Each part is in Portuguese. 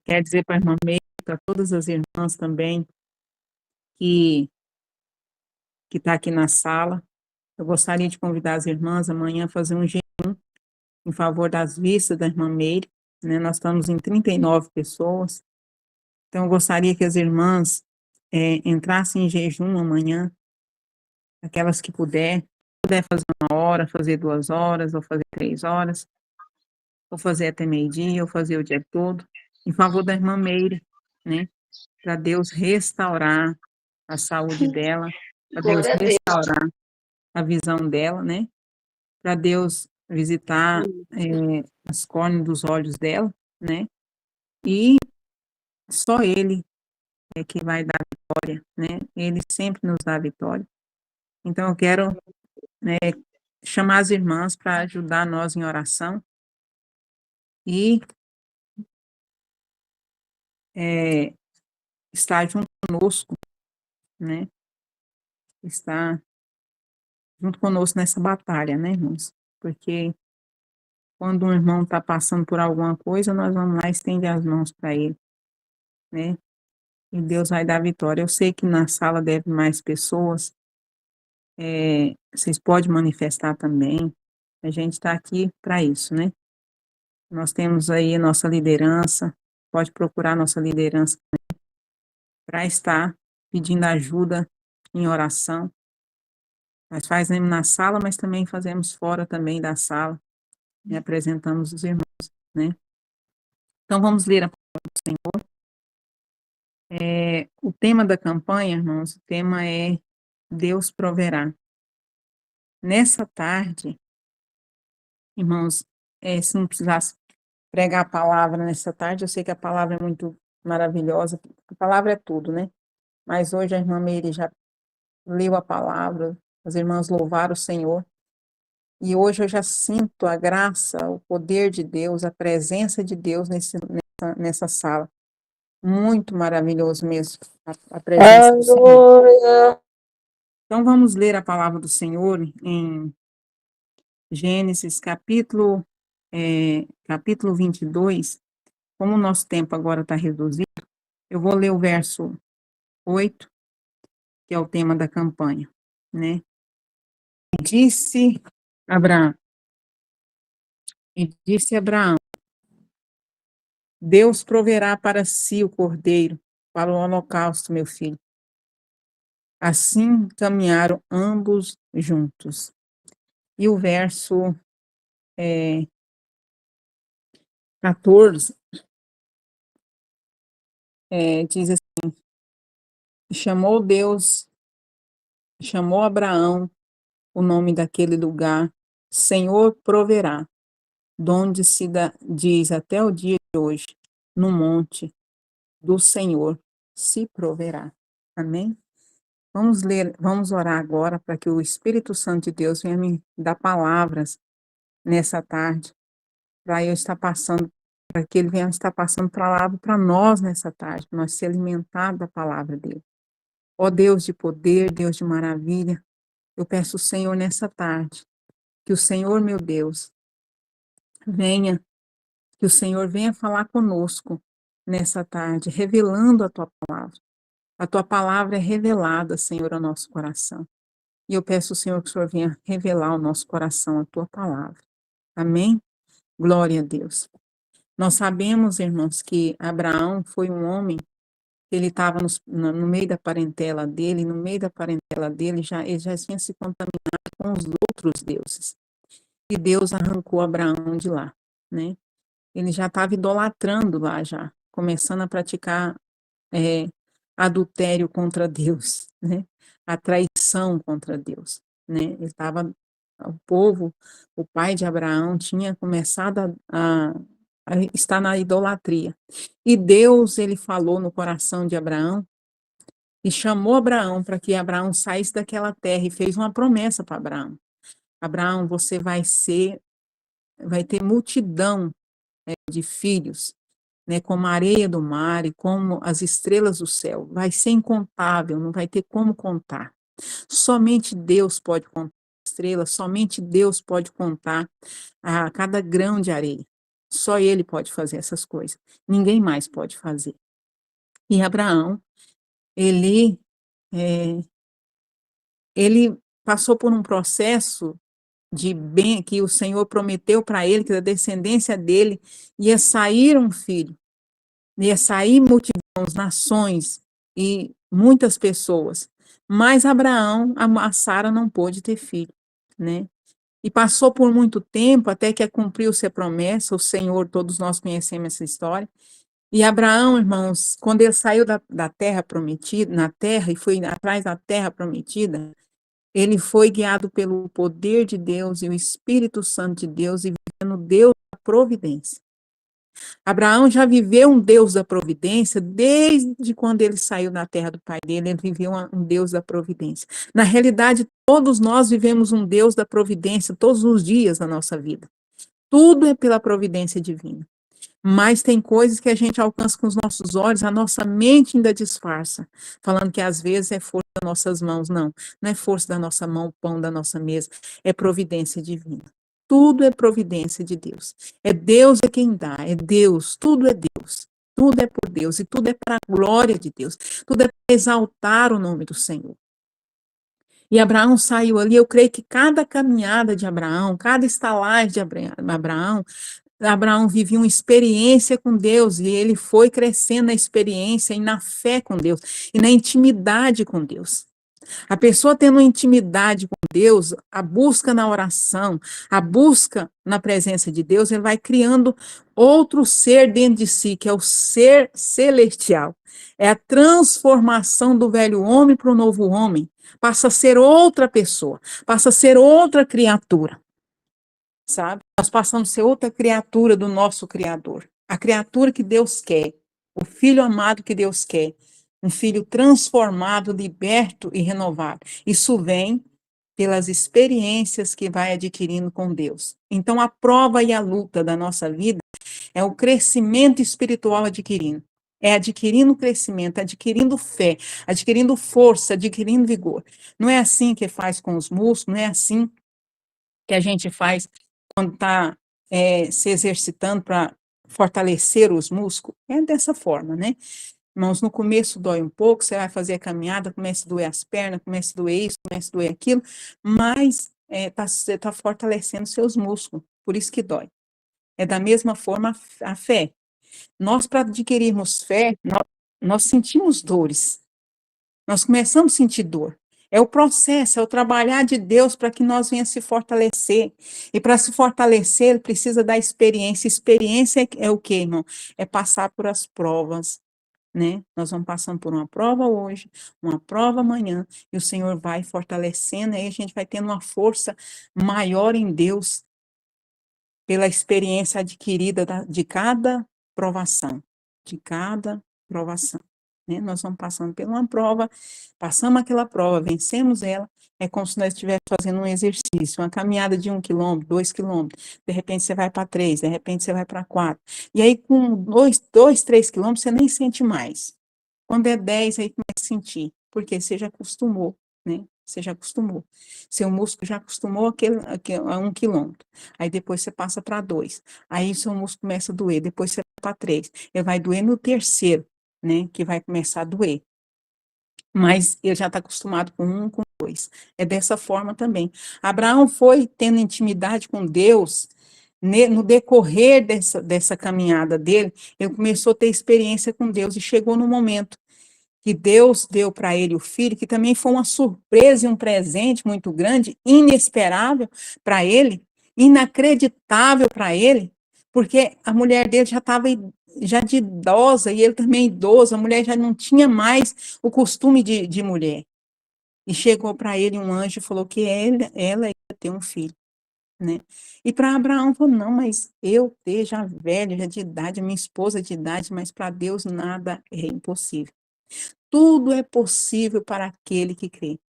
Quer dizer para a irmã Meire, para todas as irmãs também, que está aqui na sala. Eu gostaria de convidar as irmãs amanhã a fazer um jejum em favor das vistas da irmã Meire, né? Nós estamos em 39 pessoas, então eu gostaria que as irmãs entrassem em jejum amanhã, aquelas que puder fazer 1 hora, fazer 2 horas, ou fazer 3 horas, ou fazer até meio-dia, ou fazer o dia todo, em favor da irmã Meire, né? Para Deus restaurar a saúde dela, para Deus Glória a Deus. restaurar a visão dela, né? Para Deus visitar as córneas dos olhos dela, né? E só Ele é que vai dar vitória, né? Ele sempre nos dá vitória. Então eu quero chamar as irmãs para ajudar nós em oração e estar junto conosco, né? Estar junto conosco nessa batalha, né, irmãos? Porque quando um irmão está passando por alguma coisa, nós vamos lá e estender as mãos para ele, né? E Deus vai dar vitória. Eu sei que na sala deve mais pessoas, vocês podem manifestar também. A gente está aqui para isso, né? Nós temos aí a nossa liderança, pode procurar a nossa liderança para estar pedindo ajuda em oração. Nós fazemos na sala, mas também fazemos fora também da sala, e apresentamos os irmãos, né? Então vamos ler a palavra do Senhor. O tema da campanha, irmãos, o tema é Deus proverá. Nessa tarde, irmãos, se não precisasse pregar a palavra nessa tarde, eu sei que a palavra é muito maravilhosa, a palavra é tudo, né? Mas hoje a irmã Meire já leu a palavra, as irmãs louvaram o Senhor, e hoje eu já sinto a graça, o poder de Deus, a presença de Deus nessa sala. Muito maravilhoso mesmo, a presença do Senhor. Aleluia. Então vamos ler a palavra do Senhor em Gênesis, capítulo 22. Como o nosso tempo agora está reduzido, eu vou ler o verso 8, que é o tema da campanha, né? Disse Abraão, Deus proverá para si o cordeiro, para o holocausto, meu filho. Assim caminharam ambos juntos. E o verso 14 diz assim: chamou Abraão o nome daquele lugar, Senhor proverá, donde diz até o dia de hoje, no monte do Senhor se proverá. Amém? Vamos orar agora para que o Espírito Santo de Deus venha me dar palavras nessa tarde, para eu estar passando, para que ele venha estar passando palavra para nós nessa tarde, para nós ser alimentados da palavra dele. Ó Deus de poder, Deus de maravilha, eu peço, Senhor, nessa tarde, que o Senhor, meu Deus, que o Senhor venha falar conosco nessa tarde, revelando a tua palavra. A tua palavra é revelada, Senhor, ao nosso coração. E eu peço, Senhor, que o Senhor venha revelar ao nosso coração a tua palavra. Amém? Glória a Deus. Nós sabemos, irmãos, que Abraão foi um homem, ele estava no meio da parentela dele, no meio da parentela dele, ele já tinha se contaminado com os outros deuses. E Deus arrancou Abraão de lá, né? Ele já estava idolatrando lá já, começando a praticar adultério contra Deus, né? A traição contra Deus, né? O pai de Abraão tinha começado a estar na idolatria. E Deus, ele falou no coração de Abraão e chamou Abraão para que Abraão saísse daquela terra e fez uma promessa para Abraão. Abraão, você vai ter multidão de filhos, né, como a areia do mar e como as estrelas do céu. Vai ser incontável, não vai ter como contar. Somente Deus pode contar estrelas, somente Deus pode contar a cada grão de areia. Só ele pode fazer essas coisas. Ninguém mais pode fazer. E Abraão, ele, eh, ele passou por um processo de bem que o Senhor prometeu para ele, que da descendência dele ia sair um filho, ia sair multidões, nações e muitas pessoas. Mas Abraão, a Sara não pôde ter filho, né? E passou por muito tempo até que cumpriu-se a promessa, o Senhor, todos nós conhecemos essa história. E Abraão, irmãos, quando ele saiu da terra prometida, na terra, e foi atrás da terra prometida, ele foi guiado pelo poder de Deus e o Espírito Santo de Deus e vivendo Deus da providência. Abraão já viveu um Deus da providência desde quando ele saiu da terra do pai dele, ele viveu um Deus da providência. Na realidade, todos nós vivemos um Deus da providência todos os dias da nossa vida. Tudo é pela providência divina. Mas tem coisas que a gente alcança com os nossos olhos, a nossa mente ainda disfarça, falando que às vezes é força das nossas mãos. Não, não é força da nossa mão, o pão da nossa mesa, é providência divina. Tudo é providência de Deus. É Deus é quem dá, é Deus, tudo é Deus. Tudo é por Deus e tudo é para a glória de Deus. Tudo é para exaltar o nome do Senhor. E Abraão saiu ali, eu creio que cada caminhada de Abraão, cada estalagem de Abraão vivia uma experiência com Deus e ele foi crescendo na experiência e na fé com Deus e na intimidade com Deus. A pessoa tendo uma intimidade com Deus, a busca na oração, a busca na presença de Deus, ele vai criando outro ser dentro de si, que é o ser celestial. É a transformação do velho homem para o novo homem. Passa a ser outra pessoa, passa a ser outra criatura, sabe? Nós passamos a ser outra criatura do nosso Criador. A criatura que Deus quer, o filho amado que Deus quer, um filho transformado, liberto e renovado. Isso vem pelas experiências que vai adquirindo com Deus. Então, a prova e a luta da nossa vida é o crescimento espiritual adquirindo. É adquirindo crescimento, adquirindo fé, adquirindo força, adquirindo vigor. Não é assim que faz com os músculos, não é assim que a gente faz quando está se exercitando para fortalecer os músculos. É dessa forma, né? Irmãos, no começo dói um pouco, você vai fazer a caminhada, começa a doer as pernas, começa a doer isso, começa a doer aquilo, mas você está fortalecendo seus músculos, por isso que dói. É da mesma forma a fé. Nós, para adquirirmos fé, nós sentimos dores, nós começamos a sentir dor. É o processo, é o trabalhar de Deus para que nós venhamos se fortalecer. E para se fortalecer, ele precisa da experiência. Experiência é o quê, irmão? É passar por as provas, né? Nós vamos passando por uma prova hoje, uma prova amanhã, e o Senhor vai fortalecendo, aí a gente vai tendo uma força maior em Deus, pela experiência adquirida de cada provação, de cada provação, né? Nós vamos passando por uma prova, passamos aquela prova, vencemos ela, é como se nós estivéssemos fazendo um exercício, uma caminhada de 1 quilômetro, 2 quilômetros, de repente você vai para 3, de repente você vai para 4, e aí com 2, 3 quilômetros você nem sente mais. Quando é 10, aí começa a sentir, porque você já acostumou, né? Você já acostumou. Seu músculo já acostumou a 1 quilômetro. Aí depois você passa para 2. Aí seu músculo começa a doer. Depois você vai para 3. Ele vai doer no terceiro, né? Que vai começar a doer. Mas ele já está acostumado com 1, com 2. É dessa forma também. Abraão foi tendo intimidade com Deus. No decorrer dessa caminhada dele, ele começou a ter experiência com Deus e chegou no momento que Deus deu para ele o filho, que também foi uma surpresa e um presente muito grande, inesperável para ele, inacreditável para ele, porque a mulher dele já estava já de idosa, e ele também idoso, a mulher já não tinha mais o costume de mulher. E chegou para ele um anjo e falou que ela ia ter um filho, né? E para Abraão falou, não, mas eu ter já velho, já de idade, minha esposa de idade, mas para Deus nada é impossível. Tudo é possível para aquele que crê.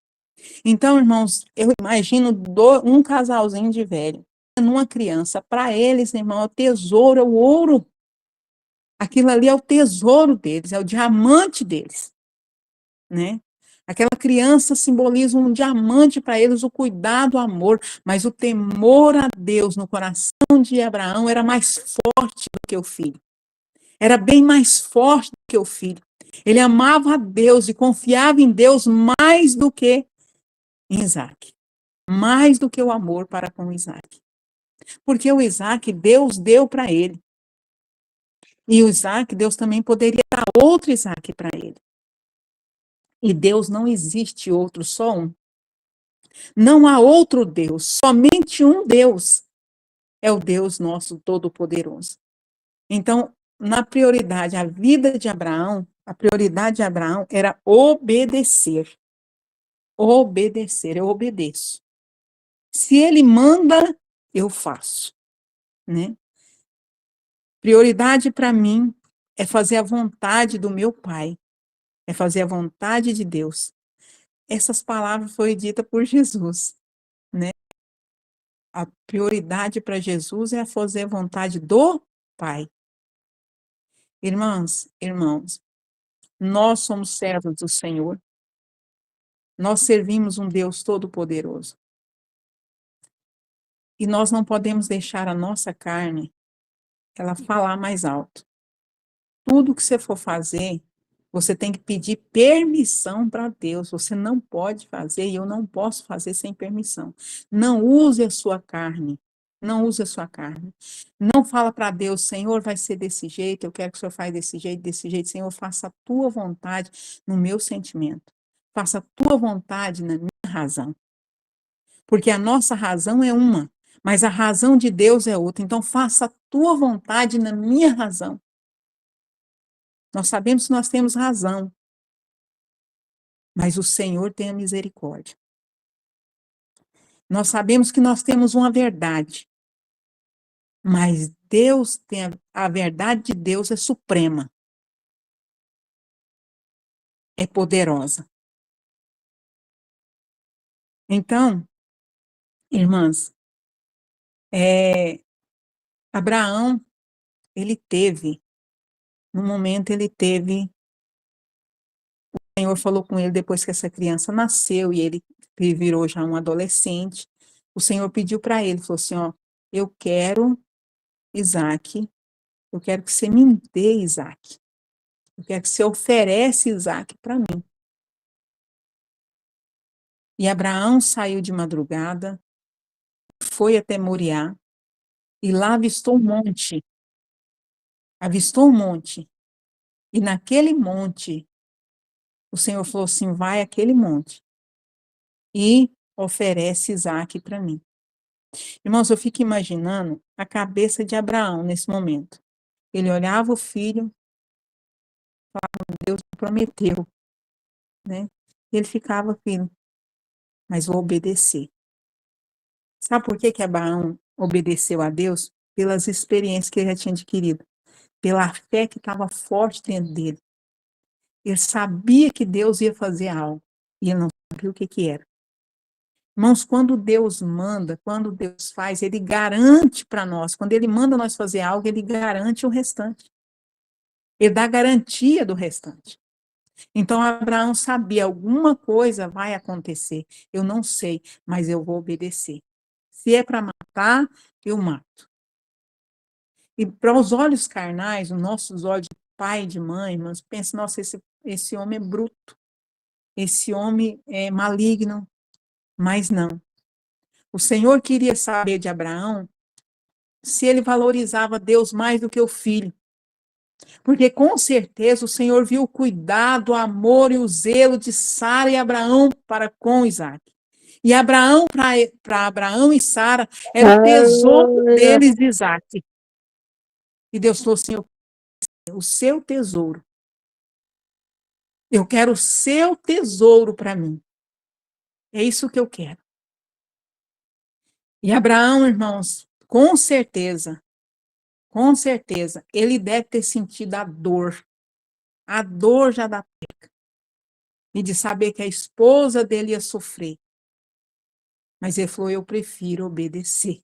Então, irmãos, eu imagino um casalzinho de velho, numa criança, para eles, irmão, é o tesouro, é o ouro. Aquilo ali é o tesouro deles, é o diamante deles, né? Aquela criança simboliza um diamante para eles, o cuidado, o amor, mas o temor a Deus no coração de Abraão era mais forte do que o filho. Era bem mais forte do que o filho. Ele amava a Deus e confiava em Deus mais do que em Isaac. Mais do que o amor para com Isaac. Porque o Isaac, Deus deu para ele. E o Isaac, Deus também poderia dar outro Isaac para ele. E Deus não existe outro, só um. Não há outro Deus, somente um Deus. É o Deus nosso Todo-Poderoso. Então, na prioridade, a vida de Abraão, a prioridade de Abraão era obedecer. Obedecer, eu obedeço. Se ele manda, eu faço, né? Prioridade para mim é fazer a vontade do meu Pai, é fazer a vontade de Deus. Essas palavras foram ditas por Jesus, né? A prioridade para Jesus é fazer a vontade do Pai. Irmãs, irmãos, nós somos servos do Senhor. Nós servimos um Deus todo-poderoso. E nós não podemos deixar a nossa carne ela falar mais alto. Tudo que você for fazer, você tem que pedir permissão para Deus. Você não pode fazer e eu não posso fazer sem permissão. Não use a sua carne. Não use a sua carne. Não fala para Deus, Senhor, vai ser desse jeito, eu quero que o Senhor faça desse jeito. Senhor, faça a tua vontade no meu sentimento. Faça a tua vontade na minha razão. Porque a nossa razão é uma, mas a razão de Deus é outra. Então, faça a tua vontade na minha razão. Nós sabemos que nós temos razão, mas o Senhor tem a misericórdia. Nós sabemos que nós temos uma verdade, mas Deus tem a verdade de Deus é suprema, é poderosa. Então, irmãs, Abraão, ele teve, no momento ele teve, o Senhor falou com ele depois que essa criança nasceu e ele virou já um adolescente. O Senhor pediu para ele, falou assim, ó, eu quero Isaac, eu quero que você me dê Isaac. Eu quero que você ofereça Isaac para mim. E Abraão saiu de madrugada, foi até Moriá, e lá avistou um monte. Avistou um monte. E naquele monte, o Senhor falou assim, vai àquele monte e oferece Isaac para mim. Irmãos, eu fico imaginando a cabeça de Abraão nesse momento. Ele olhava o filho, falava, Deus prometeu, né? E ele ficava, filho, mas vou obedecer. Sabe por que que Abraão obedeceu a Deus? Pelas experiências que ele já tinha adquirido, pela fé que estava forte dentro dele. Ele sabia que Deus ia fazer algo, e ele não sabia o que que era. Irmãos, quando Deus manda, quando Deus faz, ele garante para nós. Quando ele manda nós fazer algo, ele garante o restante. Ele dá garantia do restante. Então, Abraão sabia, alguma coisa vai acontecer. Eu não sei, mas eu vou obedecer. Se é para matar, eu mato. E para os olhos carnais, os nossos olhos de pai e de mãe, mas pensa, nossa, esse homem é bruto, esse homem é maligno, mas não. O Senhor queria saber de Abraão se ele valorizava Deus mais do que o filho. Porque com certeza o Senhor viu o cuidado, o amor e o zelo de Sara e Abraão para com Isaac. E Abraão, para Abraão e Sara, era o tesouro deles de Isaac. E Deus falou assim, o seu tesouro. Eu quero o seu tesouro para mim. É isso que eu quero. E Abraão, irmãos, com certeza, ele deve ter sentido a dor já da perca, e de saber que a esposa dele ia sofrer. Mas ele falou, eu prefiro obedecer.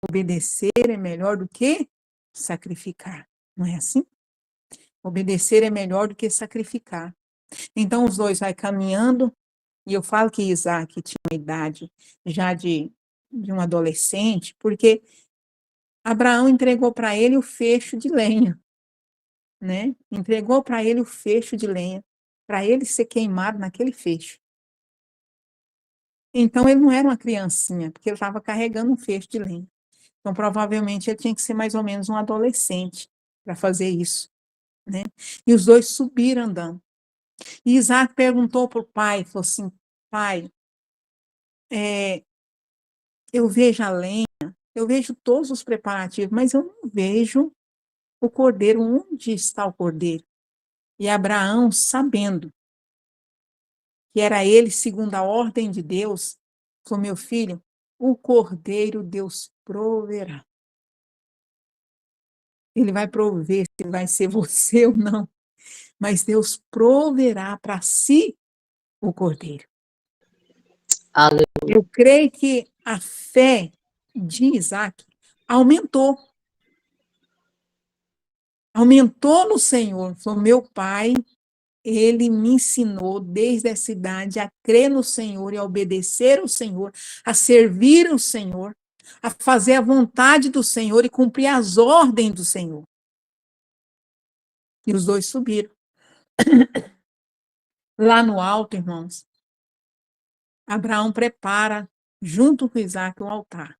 Obedecer é melhor do que sacrificar. Não é assim? Obedecer é melhor do que sacrificar. Então, os dois vai caminhando, e eu falo que Isaac tinha uma idade já de um adolescente, porque Abraão entregou para ele o feixe de lenha, né? Entregou para ele o feixe de lenha, para ele ser queimado naquele feixe. Então, ele não era uma criancinha, porque ele estava carregando um feixe de lenha. Então, provavelmente, ele tinha que ser mais ou menos um adolescente para fazer isso, né? E os dois subiram andando. E Isaac perguntou para o pai, falou assim, pai, eu vejo a lenha, eu vejo todos os preparativos, mas eu não vejo o cordeiro, onde está o cordeiro? E Abraão, sabendo que era ele, segundo a ordem de Deus, falou, meu filho, o cordeiro Deus proverá. Ele vai prover se vai ser você ou não, mas Deus proverá para si o cordeiro. Aleluia. Eu creio que a fé de Isaac aumentou. Aumentou no Senhor. Falou, meu pai, ele me ensinou desde essa idade a crer no Senhor e a obedecer o Senhor, a servir o Senhor, a fazer a vontade do Senhor e cumprir as ordens do Senhor. E os dois subiram. Lá no alto, irmãos, Abraão prepara, junto com Isaac, o altar.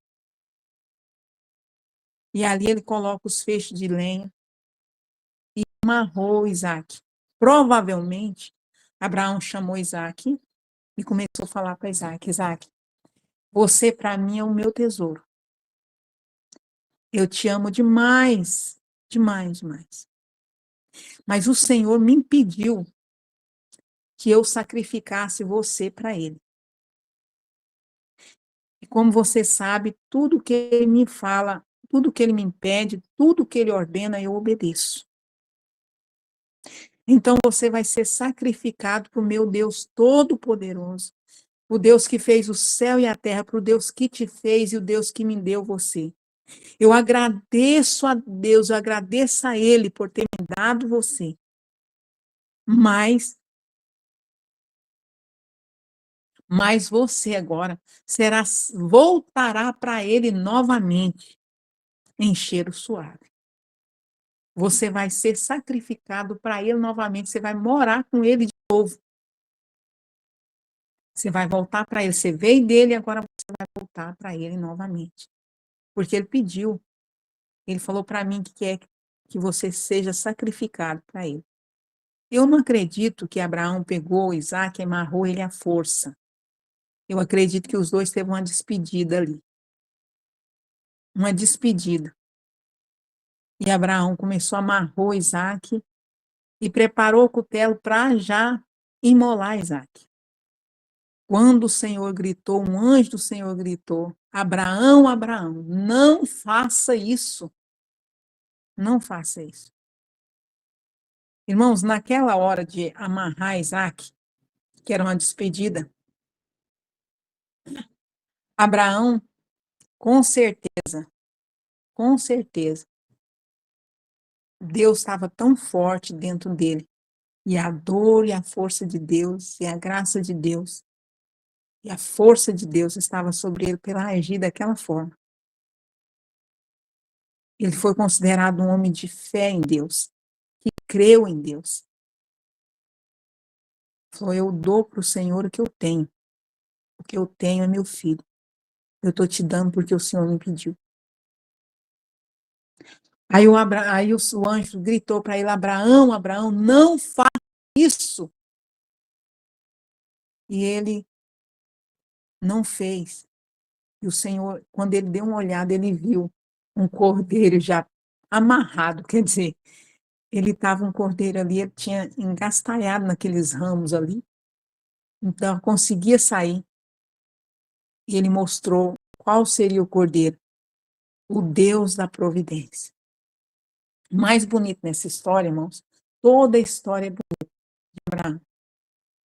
E ali ele coloca os feixes de lenha e amarrou Isaac. Provavelmente, Abraão chamou Isaac e começou a falar para Isaac, Isaac, você para mim é o meu tesouro. Eu te amo demais, demais, demais. Mas o Senhor me impediu que eu sacrificasse você para ele. E como você sabe, tudo que ele me fala, tudo que ele me impede, tudo que ele ordena, eu obedeço. Então você vai ser sacrificado para o meu Deus Todo-Poderoso, o Deus que fez o céu e a terra, para o Deus que te fez e o Deus que me deu você. Eu agradeço a Deus, eu agradeço a Ele por ter me dado você. Mas você agora voltará para Ele novamente, em cheiro suave. Você vai ser sacrificado para Ele novamente, você vai morar com Ele de novo. Você vai voltar para Ele, você veio dele, agora você vai voltar para Ele novamente. Porque Ele pediu, Ele falou para mim que quer que você seja sacrificado para Ele. Eu não acredito que Abraão pegou Isaac e amarrou ele à força. Eu acredito que os dois teve uma despedida ali. Uma despedida. E Abraão começou a amarrar Isaac e preparou o cutelo para já imolar Isaac. Quando o Senhor gritou, um anjo do Senhor gritou, Abraão, Abraão, não faça isso. Não faça isso. Irmãos, naquela hora de amarrar Isaac, que era uma despedida, Abraão, com certeza, Deus estava tão forte dentro dele. E a dor e a força de Deus, e a graça de Deus, e a força de Deus estava sobre ele pela agir daquela forma. Ele foi considerado um homem de fé em Deus, que creu em Deus. Falou, eu dou para o Senhor o que eu tenho. O que eu tenho é meu filho. Eu estou te dando porque o Senhor me pediu. Aí o anjo gritou para ele, Abraão, Abraão, não faça isso. E ele não fez. E o Senhor, quando ele deu uma olhada, ele viu um cordeiro já amarrado, quer dizer, ele estava um cordeiro ali, ele tinha engastalhado naqueles ramos ali, então conseguia sair. E ele mostrou qual seria o cordeiro, o Deus da providência. O mais bonito nessa história, irmãos, toda a história é bonita de Abraão,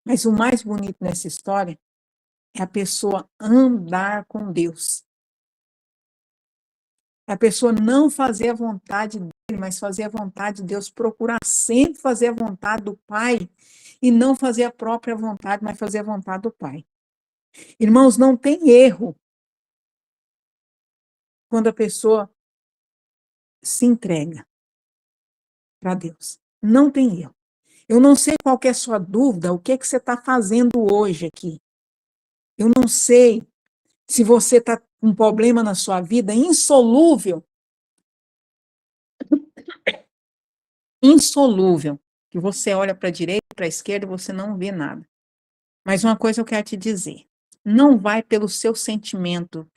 mas o mais bonito nessa história é a pessoa andar com Deus. A pessoa não fazer a vontade dele, mas fazer a vontade de Deus, procurar sempre fazer a vontade do Pai e não fazer a própria vontade, mas fazer a vontade do Pai. Irmãos, não tem erro quando a pessoa se entrega para Deus. Não tem erro. Eu não sei qual que é a sua dúvida, o que é que você está fazendo hoje aqui. Eu não sei se você está com um problema na sua vida insolúvel, que você olha para a direita, para a esquerda e você não vê nada. Mas uma coisa eu quero te dizer, não vai pelo seu sentimento,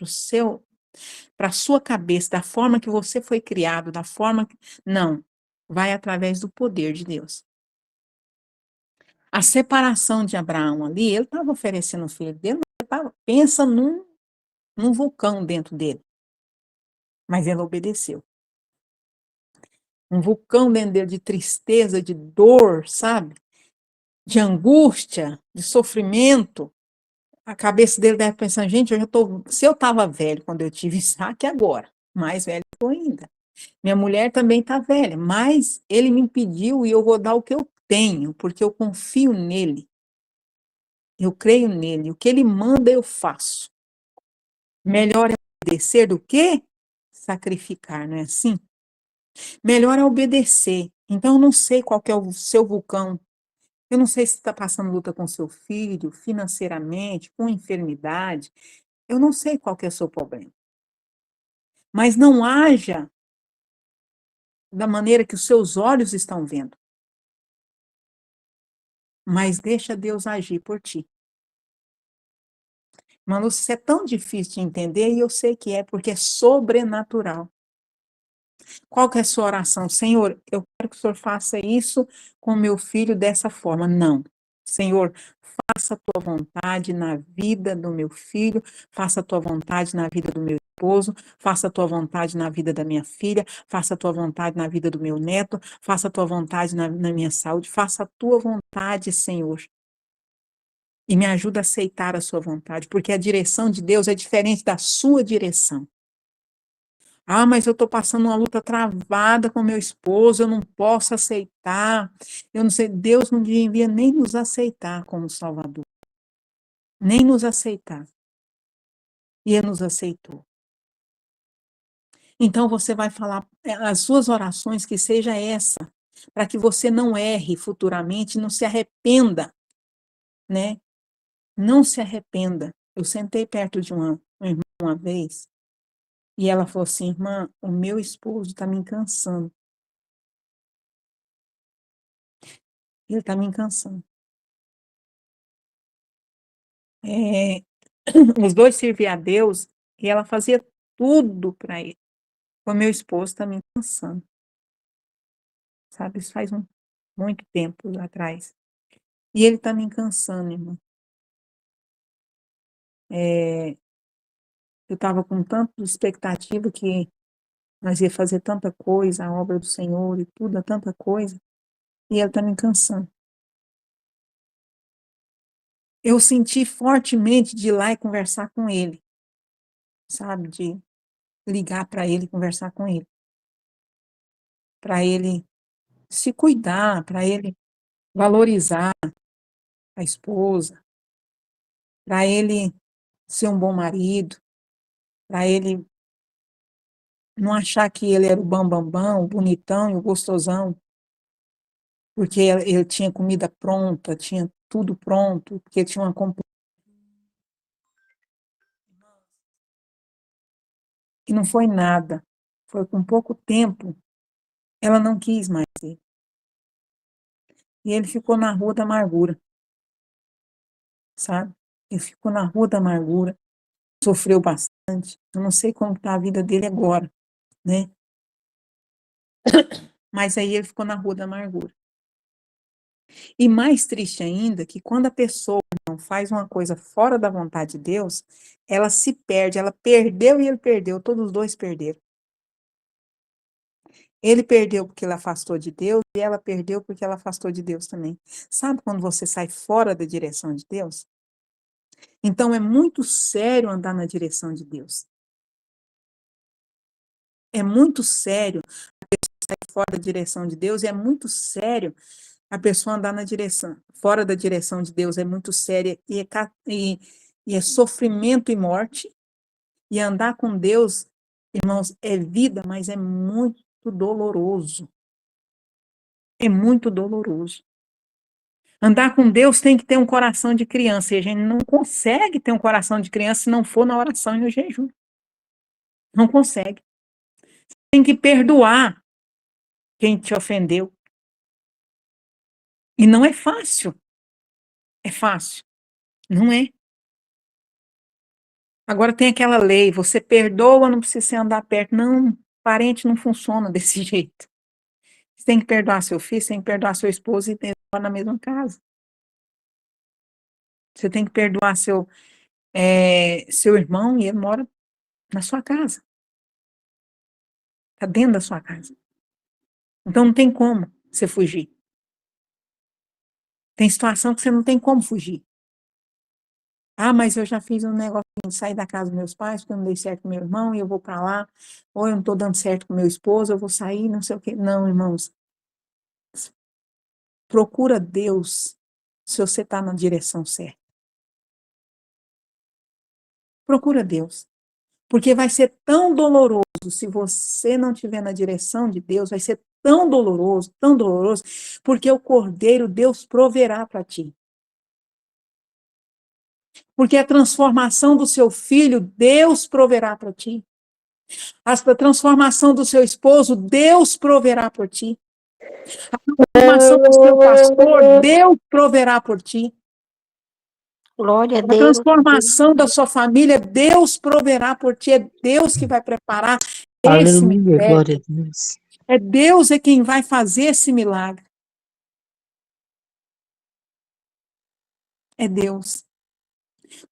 para a sua cabeça, da forma que você foi criado, da forma que, não, vai através do poder de Deus. A separação de Abraão ali, ele estava oferecendo o filho dele, pensa num vulcão dentro dele, mas ele obedeceu. Um vulcão dentro dele de tristeza, de dor, sabe? De angústia, de sofrimento. A cabeça dele deve pensar, gente, se eu estava velho quando eu tive Isaac, agora, mais velho estou ainda. Minha mulher também está velha, mas ele me pediu e eu vou dar o que eu tenho, porque eu confio nele. Eu creio nele. O que ele manda, eu faço. Melhor é obedecer do que sacrificar, não é assim? Melhor é obedecer. Então, eu não sei qual que é o seu vulcão. Eu não sei se está passando luta com seu filho, financeiramente, com enfermidade. Eu não sei qual que é o seu problema. Mas não haja da maneira que os seus olhos estão vendo. Mas deixa Deus agir por ti. Manu, isso é tão difícil de entender e eu sei que é, porque é sobrenatural. Qual que é a sua oração? Senhor, eu quero que o Senhor faça isso com meu filho dessa forma. Não. Senhor, faça a tua vontade na vida do meu filho, faça a tua vontade na vida do meu esposo, faça a tua vontade na vida da minha filha, faça a tua vontade na vida do meu neto, faça a tua vontade na minha saúde, faça a tua vontade, Senhor. E me ajuda a aceitar a sua vontade, porque a direção de Deus é diferente da sua direção. Ah, mas eu estou passando uma luta travada com meu esposo, eu não posso aceitar. Eu não sei, Deus não devia nem nos aceitar como Salvador. Nem nos aceitar. E Ele nos aceitou. Então você vai falar as suas orações, que seja essa, para que você não erre futuramente, não se arrependa, né? Não se arrependa. Eu sentei perto de uma irmã uma vez, e ela falou assim, irmã, o meu esposo está me cansando. Ele está me cansando. É, os dois serviam a Deus e ela fazia tudo para ele. O meu esposo está me cansando. Sabe, isso faz muito tempo atrás. E ele está me cansando, irmão. Eu estava com tanta expectativa que nós ia fazer tanta coisa, a obra do Senhor e tudo, tanta coisa, e ele está me cansando. Eu senti fortemente de ir lá e conversar com ele, sabe, de ligar para ele e conversar com ele, para ele se cuidar, para ele valorizar a esposa, para ele ser um bom marido, para ele não achar que ele era o bambambam, o bonitão e o gostosão, porque ele tinha comida pronta, tinha tudo pronto, porque tinha uma e não foi nada. Foi com pouco tempo, ela não quis mais ele. E ele ficou na rua da amargura, sabe? Ele ficou na rua da amargura, sofreu bastante. Eu não sei como está a vida dele agora, né? Mas aí ele ficou na rua da amargura. E mais triste ainda, que quando a pessoa não faz uma coisa fora da vontade de Deus, ela se perde, ela perdeu e ele perdeu, todos os dois perderam. Ele perdeu porque ele afastou de Deus e ela perdeu porque ela afastou de Deus também. Sabe quando você sai fora da direção de Deus? Então é muito sério andar na direção de Deus. é muito sério a pessoa sair fora da direção de Deus, e é muito sério a pessoa andar fora da direção de Deus, é muito sério, e é sofrimento e morte, e andar com Deus, irmãos, é vida, mas é muito doloroso. É muito doloroso. Andar com Deus tem que ter um coração de criança, e a gente não consegue ter um coração de criança se não for na oração e no jejum. Não consegue. Tem que perdoar quem te ofendeu. E não é fácil. É fácil. Não é. Agora tem aquela lei, você perdoa, não precisa andar perto. Não, parente não funciona desse jeito. Você tem que perdoar seu filho, você tem que perdoar seu esposo e ter na mesma casa. Você tem que perdoar seu irmão e ele mora na sua casa. Está dentro da sua casa. Então não tem como você fugir. Tem situação que você não tem como fugir. Ah, mas eu já fiz um negócio de sair da casa dos meus pais, porque eu não dei certo com meu irmão, e eu vou para lá, ou eu não estou dando certo com meu esposo, eu vou sair, não sei o quê. Não, irmãos. Procura Deus se você está na direção certa. Procura Deus. Porque vai ser tão doloroso se você não estiver na direção de Deus, vai ser tão doloroso, porque o Cordeiro Deus proverá para ti. Porque a transformação do seu filho, Deus proverá para ti. A transformação do seu esposo, Deus proverá por ti. A transformação do seu pastor, Deus proverá por ti. Glória a A Deus. transformação da sua família, Deus proverá por ti. É Deus que vai preparar esse Aleluia, milagre. glória a Deus. É Deus quem vai fazer esse milagre. É Deus.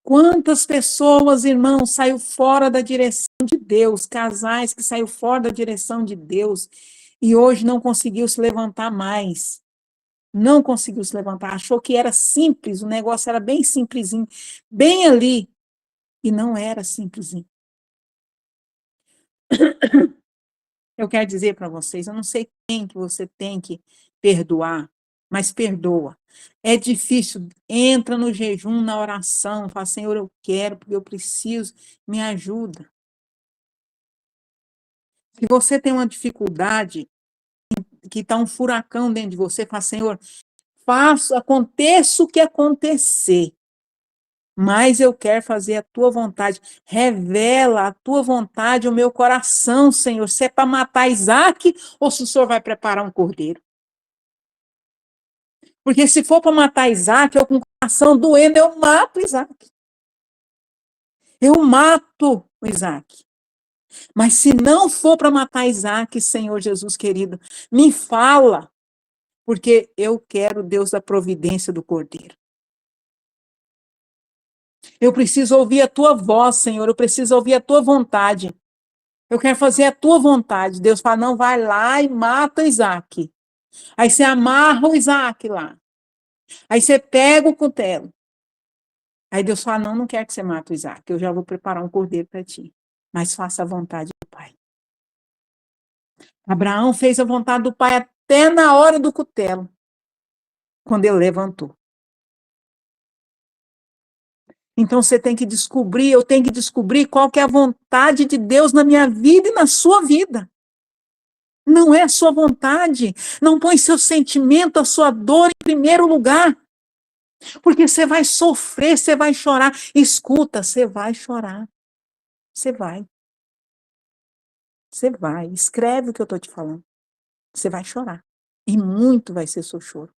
Quantas pessoas, irmãos, saiu fora da direção de Deus, casais que saiu fora da direção de Deus e hoje não conseguiu se levantar mais. Não conseguiu se levantar, achou que era simples, o negócio era bem simplesinho, bem ali, e não era simplesinho. Eu quero dizer para vocês, eu não sei quem que você tem que perdoar, mas perdoa. É difícil, entra no jejum, na oração, fala, Senhor, eu quero, porque eu preciso, me ajuda. Se você tem uma dificuldade, que está um furacão dentro de você, fala, Senhor, aconteça o que acontecer, mas eu quero fazer a tua vontade. Revela a tua vontade ao meu coração, Senhor. Se é para matar Isaac ou se o Senhor vai preparar um cordeiro. Porque se for para matar Isaac, eu com o coração doendo, eu mato Isaac. Eu mato o Isaac. Mas se não for para matar Isaac, Senhor Jesus querido, me fala, porque eu quero Deus da providência do cordeiro. Eu preciso ouvir a tua voz, Senhor, eu preciso ouvir a tua vontade. Eu quero fazer a tua vontade. Deus fala, não, vai lá e mata Isaac. Aí você amarra o Isaac lá. Aí você pega o cutelo. Aí Deus fala, não, não quero que você mate o Isaac, eu já vou preparar um cordeiro para ti. Mas faça a vontade do Pai. Abraão fez a vontade do Pai até na hora do cutelo, quando ele levantou. Então você tem que descobrir, eu tenho que descobrir qual que é a vontade de Deus na minha vida e na sua vida. Não é a sua vontade. Não põe seu sentimento, a sua dor em primeiro lugar. Porque você vai sofrer, você vai chorar. Escuta, você vai chorar. Você vai. Você vai. Escreve o que eu estou te falando. Você vai chorar. E muito vai ser seu choro.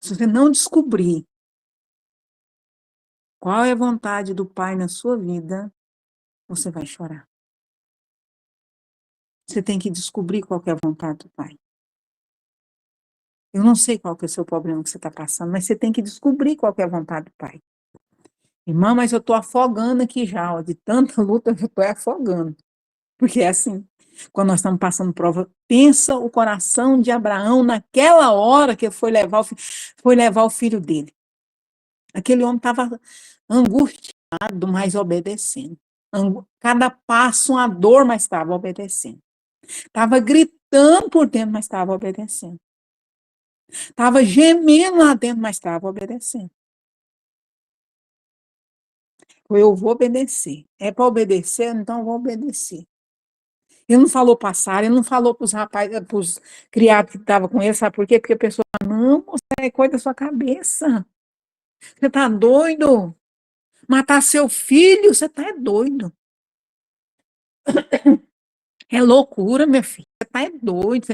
Se você não descobrir qual é a vontade do Pai na sua vida, você vai chorar. Você tem que descobrir qual é a vontade do Pai. Eu não sei qual que é o seu problema que você está passando, mas você tem que descobrir qual que é a vontade do Pai. Irmã, mas eu estou afogando aqui já, ó, de tanta luta eu estou afogando. Porque é assim, quando nós estamos passando prova, pensa o coração de Abraão naquela hora que foi levar o filho dele. Aquele homem estava angustiado, mas obedecendo. Cada passo uma dor, mas estava obedecendo. Estava gritando por dentro, mas estava obedecendo. Estava gemendo lá dentro, mas estava obedecendo. Eu vou obedecer. É para obedecer, então eu vou obedecer. Ele não falou para Sara, ele não falou para os rapazes, para os criados que estavam com ele, sabe por quê? Porque a pessoa, não, moça, é coisa da sua cabeça. Você está doido? Matar seu filho, você está doido. É loucura, meu filho. Você está doido.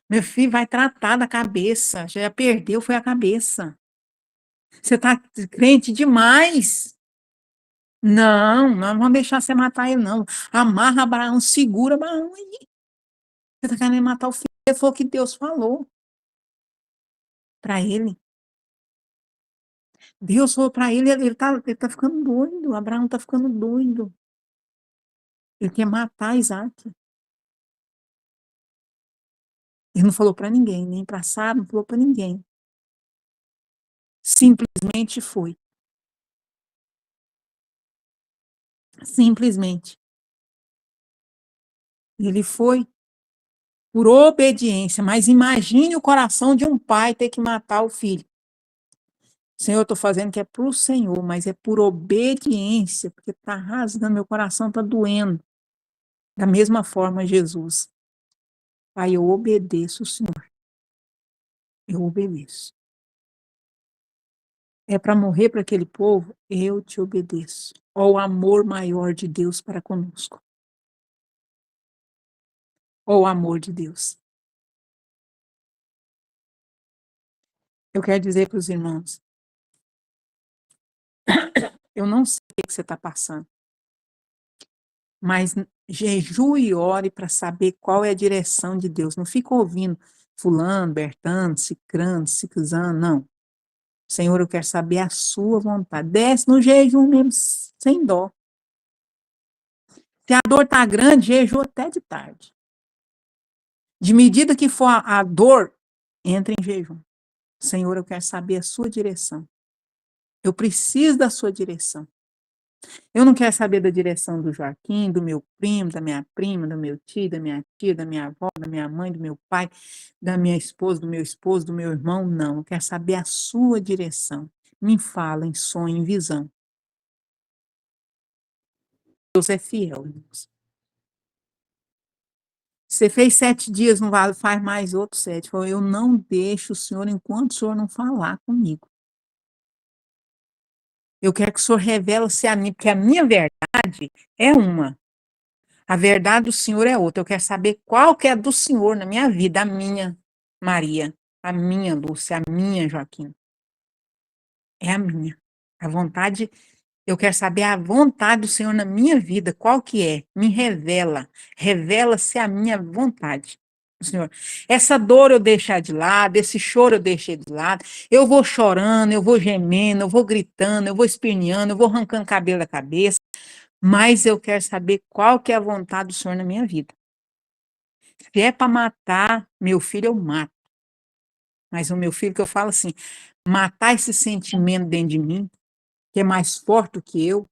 Meu filho vai tratar da cabeça. Já perdeu, foi a cabeça. Você está crente demais. Não, não vamos deixar você matar ele, não. Amarra Abraão, segura Abraão aí. Você está querendo matar o filho. Foi o que Deus falou para ele. Deus falou para ele, ele tá ficando doido. Abraão está ficando doido. Ele quer matar Isaac. Ele não falou para ninguém, nem para Sara, não falou para ninguém. Simplesmente foi. Simplesmente. Ele foi por obediência, mas imagine o coração de um pai ter que matar o filho. Senhor, eu estou fazendo que é para o Senhor, mas é por obediência, porque está rasgando, meu coração está doendo. Da mesma forma, Jesus. Pai, eu obedeço o Senhor. Eu obedeço. É para morrer para aquele povo, eu te obedeço. Ó, o amor maior de Deus para conosco. Ó, o amor de Deus. Eu quero dizer para os irmãos, eu não sei o que você está passando, mas jejue e ore para saber qual é a direção de Deus. Não fica ouvindo fulano, bertano, cicrano, ciclano, não. Senhor, eu quero saber a sua vontade. Desce no jejum mesmo, sem dó. Se a dor está grande, jejua até de tarde. De medida que for a dor, entra em jejum. Senhor, eu quero saber a sua direção. Eu preciso da sua direção. Eu não quero saber da direção do Joaquim, do meu primo, da minha prima, do meu tio, da minha tia, da minha avó, da minha mãe, do meu pai, da minha esposa, do meu esposo, do meu irmão, não. Eu quero saber a sua direção. Me fala em sonho, em visão. Deus é fiel, irmãos. Você fez 7 dias, não vale, faz mais outros 7. Eu não deixo o senhor enquanto o senhor não falar comigo. Eu quero que o senhor revele-se a mim, porque a minha verdade é uma. A verdade do Senhor é outra. Eu quero saber qual que é a do Senhor na minha vida, a minha Maria, a minha Lúcia, a minha Joaquim. É a minha. A vontade, eu quero saber a vontade do Senhor na minha vida, qual que é? Me revela. Revela-se a minha vontade. Senhor, essa dor eu deixar de lado, esse choro eu deixei de lado, eu vou chorando, eu vou gemendo, eu vou gritando, eu vou esperneando, eu vou arrancando cabelo da cabeça, mas eu quero saber qual que é a vontade do Senhor na minha vida. Se é para matar meu filho, eu mato. Mas o meu filho, que eu falo assim, matar esse sentimento dentro de mim, que é mais forte do que eu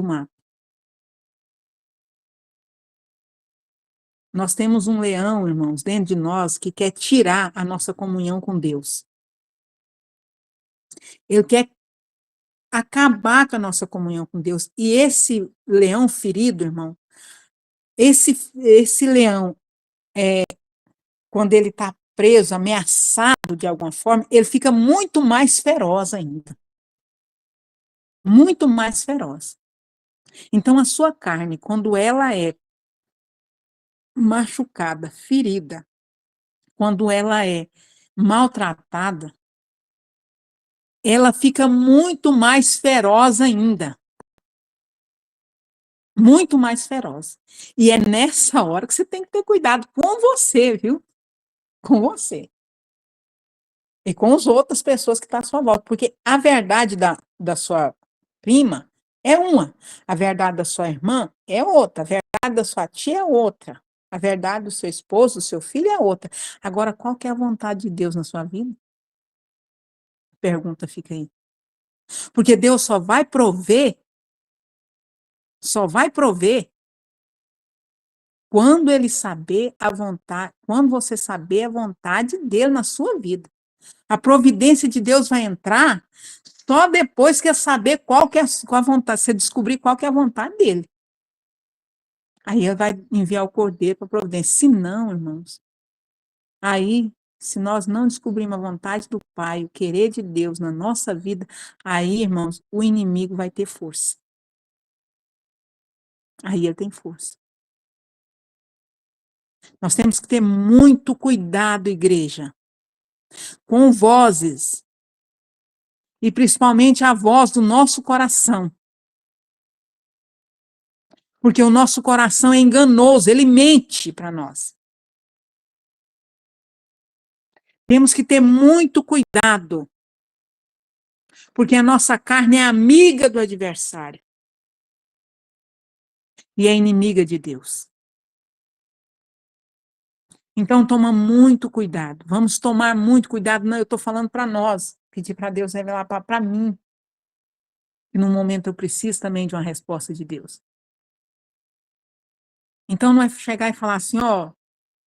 mato. Nós temos um leão, irmãos, dentro de nós, que quer tirar a nossa comunhão com Deus. Ele quer acabar com a nossa comunhão com Deus. E esse leão ferido, irmão, esse leão, quando ele está preso, ameaçado de alguma forma, ele fica muito mais feroz ainda. Muito mais feroz. Então, a sua carne, quando ela é machucada, ferida, quando ela é maltratada, ela fica muito mais feroz ainda. Muito mais feroz. E é nessa hora que você tem que ter cuidado com você, viu? Com você. E com as outras pessoas que estão à sua volta. Porque a verdade da sua prima é uma. A verdade da sua irmã é outra. A verdade da sua tia é outra. A verdade do seu esposo, do seu filho é outra. Agora, qual que é a vontade de Deus na sua vida? Pergunta fica aí. Porque Deus só vai prover só vai prover quando ele saber a vontade, quando você saber a vontade dele na sua vida. A providência de Deus vai entrar só depois que saber qual a vontade, você descobrir qual que é a vontade dele. Aí ele vai enviar o cordeiro para a providência. Se não, irmãos, aí, se nós não descobrirmos a vontade do Pai, o querer de Deus na nossa vida, aí, irmãos, o inimigo vai ter força. Aí ele tem força. Nós temos que ter muito cuidado, igreja, com vozes, e principalmente a voz do nosso coração. Porque o nosso coração é enganoso, ele mente para nós. Temos que ter muito cuidado, porque a nossa carne é amiga do adversário e é inimiga de Deus. Então, toma muito cuidado. Vamos tomar muito cuidado. Não, eu estou falando para nós, pedir para Deus revelar para mim. E num momento eu preciso também de uma resposta de Deus. Então, não é chegar e falar assim, ó,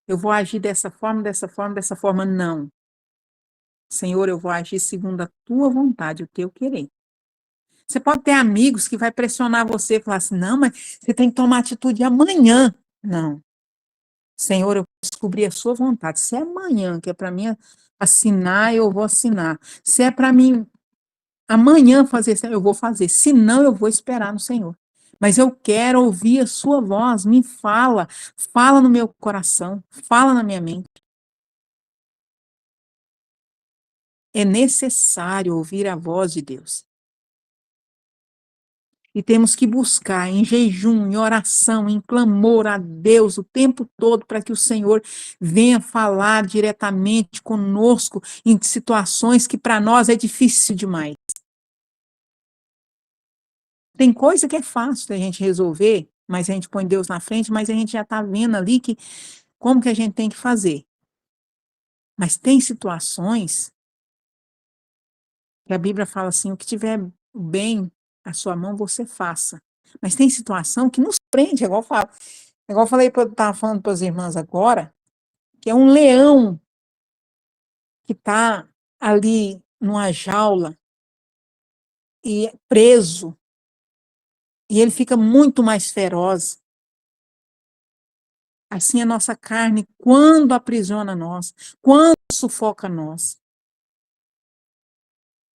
eu vou agir dessa forma, dessa forma, dessa forma. Não. Senhor, eu vou agir segundo a tua vontade, o teu querer. Você pode ter amigos que vai pressionar você, falar assim, não, mas você tem que tomar atitude amanhã. Não. Senhor, eu vou descobrir a sua vontade. Se é amanhã, que é para mim assinar, eu vou assinar. Se é para mim amanhã fazer, eu vou fazer. Se não, eu vou esperar no Senhor. Mas eu quero ouvir a sua voz. Me fala. Fala no meu coração. Fala na minha mente. É necessário ouvir a voz de Deus. E temos que buscar em jejum, em oração, em clamor a Deus o tempo todo para que o Senhor venha falar diretamente conosco em situações que para nós é difícil demais. Tem coisa que é fácil da gente resolver, mas a gente põe Deus na frente, mas a gente já está vendo ali que como que a gente tem que fazer. Mas tem situações que a Bíblia fala assim, o que tiver bem a sua mão, você faça. Mas tem situação que nos prende, igual eu falei, estava falando para as irmãs agora, que é um leão que está ali numa jaula e preso, e ele fica muito mais feroz. Assim a nossa carne, quando aprisiona nós, quando sufoca nós,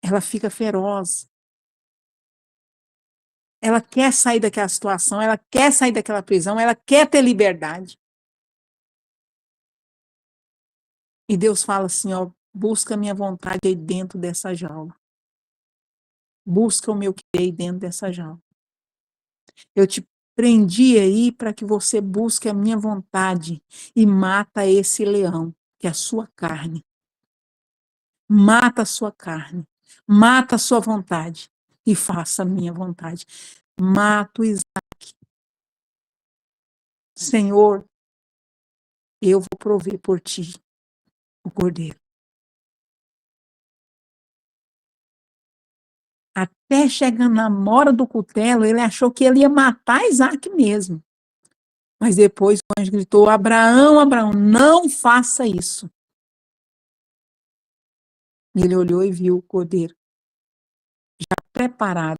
ela fica feroz. Ela quer sair daquela situação, ela quer sair daquela prisão, ela quer ter liberdade. E Deus fala assim, ó, busca a minha vontade aí dentro dessa jaula. Busca o meu querer aí dentro dessa jaula. Eu te prendi aí para que você busque a minha vontade e mata esse leão, que é a sua carne. Mata a sua carne. Mata a sua vontade e faça a minha vontade. Mata o Isaac. Senhor, eu vou prover por ti o cordeiro. Até chegando na mora do cutelo, ele achou que ele ia matar Isaac mesmo. Mas depois o anjo gritou, Abraão, Abraão, não faça isso. E ele olhou e viu o cordeiro, já preparado,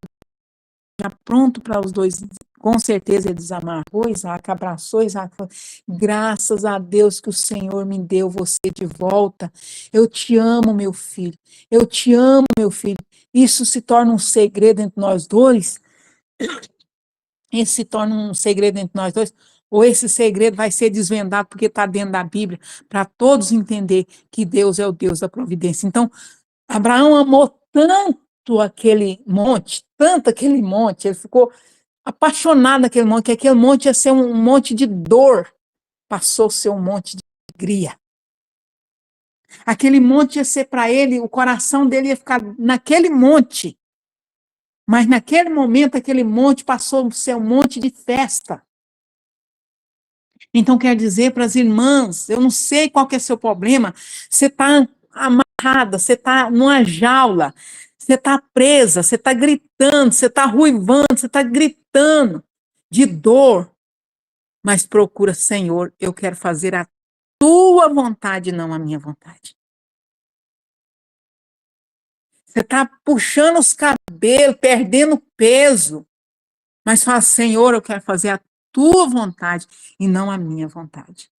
já pronto para os dois. Com certeza ele desamarrou Isaac, abraçou Isaac, falou, graças a Deus que o Senhor me deu você de volta. Eu te amo, meu filho. Eu te amo, meu filho. Isso se torna um segredo entre nós dois. Esse se torna um segredo entre nós dois, ou esse segredo vai ser desvendado porque está dentro da Bíblia, para todos entender que Deus é o Deus da providência. Então, Abraão amou tanto aquele monte, ele ficou apaixonado naquele monte, que aquele monte ia ser um monte de dor, passou a ser um monte de alegria. Aquele monte ia ser para ele, o coração dele ia ficar naquele monte. Mas naquele momento, aquele monte passou a ser um monte de festa. Então, quer dizer para as irmãs, eu não sei qual que é seu problema, você está amarrada, você está numa jaula, você está presa, você está gritando, você está ruivando, você está gritando. de dor, mas procura, Senhor, eu quero fazer a tua vontade, não a minha vontade. Você está puxando os cabelos, perdendo peso, mas fala, Senhor, eu quero fazer a tua vontade e não a minha vontade.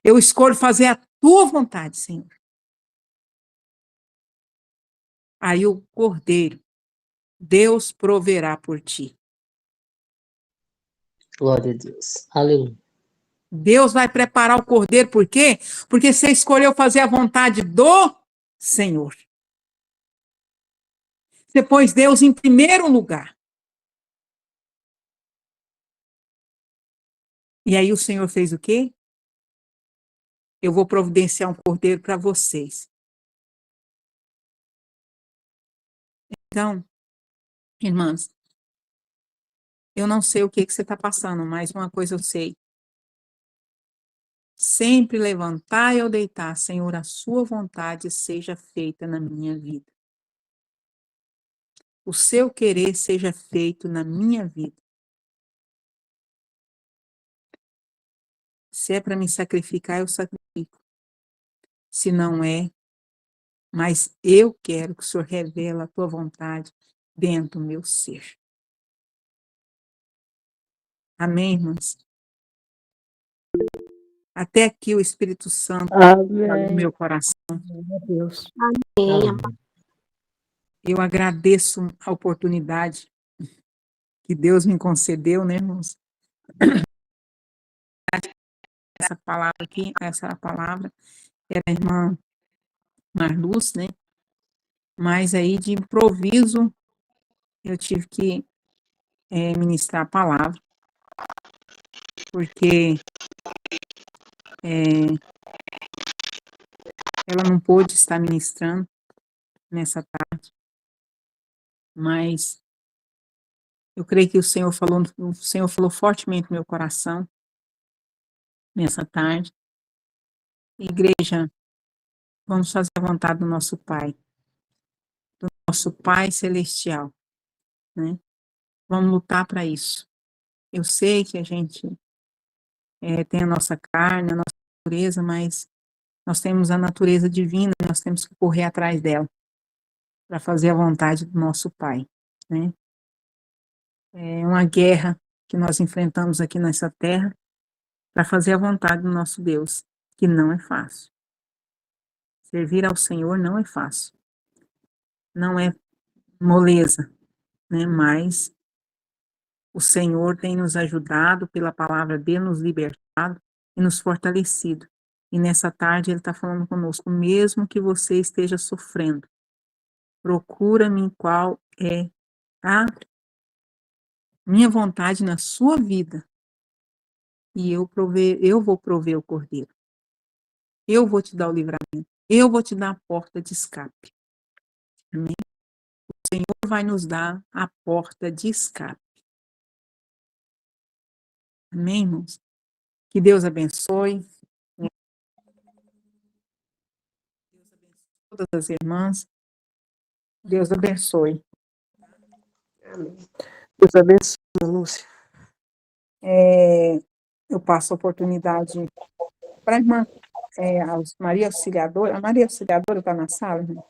Eu escolho fazer a tua vontade, Senhor. Aí o cordeiro, Deus proverá por ti. Glória a Deus. Aleluia. Deus vai preparar o cordeiro, por quê? Porque você escolheu fazer a vontade do Senhor. Você pôs Deus em primeiro lugar. E aí o Senhor fez o quê? Eu vou providenciar um cordeiro para vocês. Então, irmãs, eu não sei o que você está passando, mas uma coisa eu sei. Sempre levantar ou deitar, Senhor, a sua vontade seja feita na minha vida. O seu querer seja feito na minha vida. Se é para me sacrificar, eu sacrifico. Se não é, mas eu quero que o Senhor revele a tua vontade dentro do meu ser. Amém, irmãs? Até aqui o Espírito Santo fala no meu coração. Meu Deus. Amém. Eu agradeço a oportunidade que Deus me concedeu, né, irmãos? Essa palavra aqui, essa palavra é da irmã Marluz, né? Mas aí, de improviso, eu tive que ministrar a palavra, porque ela não pôde estar ministrando nessa tarde, mas eu creio que o Senhor falou fortemente no meu coração nessa tarde. Igreja, vamos fazer a vontade do nosso Pai Celestial, né? Vamos lutar para isso. Eu sei que a gente tem a nossa carne, a nossa natureza, mas nós temos a natureza divina, nós temos que correr atrás dela para fazer a vontade do nosso Pai, né? É uma guerra que nós enfrentamos aqui nessa terra para fazer a vontade do nosso Deus, que não é fácil. Servir ao Senhor não é fácil. Não é moleza, né? Mas o Senhor tem nos ajudado, pela palavra dele, nos libertado e nos fortalecido. E nessa tarde ele está falando conosco, mesmo que você esteja sofrendo, procura-me qual é a minha vontade na sua vida. E eu vou prover o cordeiro. Eu vou te dar o livramento. Eu vou te dar a porta de escape. Amém? O Senhor vai nos dar a porta de escape. Amém, irmãos? Que Deus abençoe. Deus abençoe todas as irmãs. Deus abençoe. Amém. Deus abençoe, Lúcia. Eu passo a oportunidade para a irmã Maria Auxiliadora. A Maria Auxiliadora está na sala, irmã?